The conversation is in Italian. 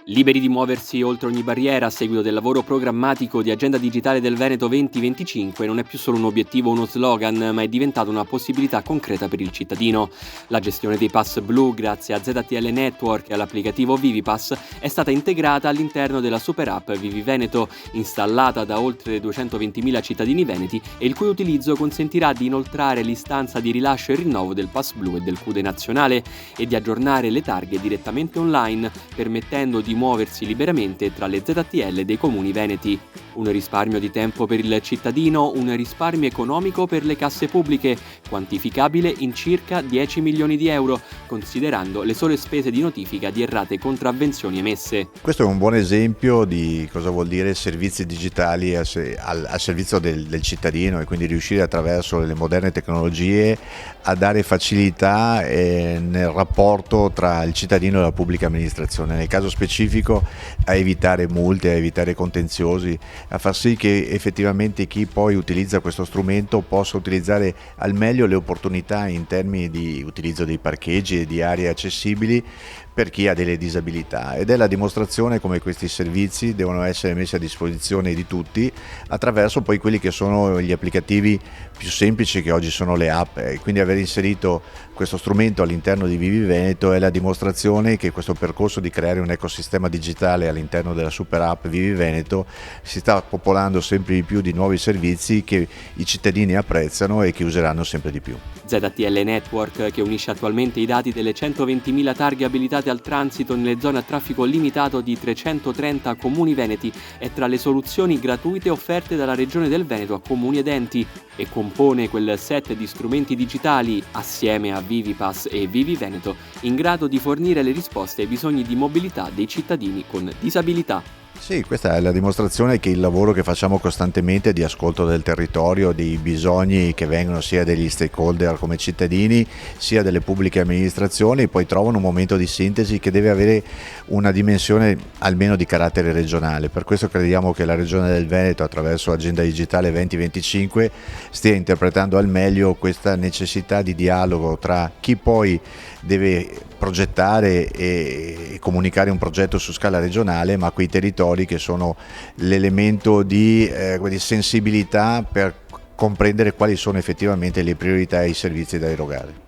Liberi di muoversi oltre ogni barriera a seguito del lavoro programmatico di Agenda Digitale del Veneto 2025 non è più solo un obiettivo o uno slogan, ma è diventata una possibilità concreta per il cittadino. La gestione dei pass blu, grazie a ZTL Network e all'applicativo Vivipass, è stata integrata all'interno della super app Vivi Veneto, installata da oltre 220.000 cittadini veneti e il cui utilizzo consentirà di inoltrare l'istanza di rilascio e rinnovo del pass blu e del CUDE nazionale e di aggiornare le targhe direttamente online, permettendo di muoversi liberamente tra le ZTL dei comuni veneti. Un risparmio di tempo per il cittadino, un risparmio economico per le casse pubbliche, quantificabile in circa 10 milioni di euro, considerando le sole spese di notifica di errate contravvenzioni emesse. Questo è un buon esempio di cosa vuol dire servizi digitali al servizio del cittadino, e quindi riuscire attraverso le moderne tecnologie a dare facilità nel rapporto tra il cittadino e la pubblica amministrazione, nel caso specifico a evitare multe, a evitare contenziosi, a far sì che effettivamente chi poi utilizza questo strumento possa utilizzare al meglio le opportunità in termini di utilizzo dei parcheggi e di aree accessibili per chi ha delle disabilità, ed è la dimostrazione come questi servizi devono essere messi a disposizione di tutti attraverso poi quelli che sono gli applicativi più semplici, che oggi sono le app, e quindi aver inserito questo strumento all'interno di Vivi Veneto è la dimostrazione che questo percorso di creare un ecosistema digitale all'interno della super app Vivi Veneto si sta popolando sempre di più di nuovi servizi che i cittadini apprezzano e che useranno sempre di più. ZTL Network, che unisce attualmente i dati delle 120.000 targhe abilitate al transito nelle zone a traffico limitato di 330 comuni veneti, è tra le soluzioni gratuite offerte dalla Regione del Veneto a comuni ed enti e compone quel set di strumenti digitali, assieme a Vivipass e Vivi Veneto, in grado di fornire le risposte ai bisogni di mobilità dei cittadini con disabilità. Sì, questa è la dimostrazione che il lavoro che facciamo costantemente di ascolto del territorio, dei bisogni che vengono sia degli stakeholder come cittadini, sia delle pubbliche amministrazioni, poi trovano un momento di sintesi che deve avere una dimensione almeno di carattere regionale. Per questo crediamo che la Regione del Veneto, attraverso Agenda Digitale 2025, stia interpretando al meglio questa necessità di dialogo tra chi poi deve progettare e comunicare un progetto su scala regionale, ma quei territori che sono l'elemento di sensibilità per comprendere quali sono effettivamente le priorità e i servizi da erogare.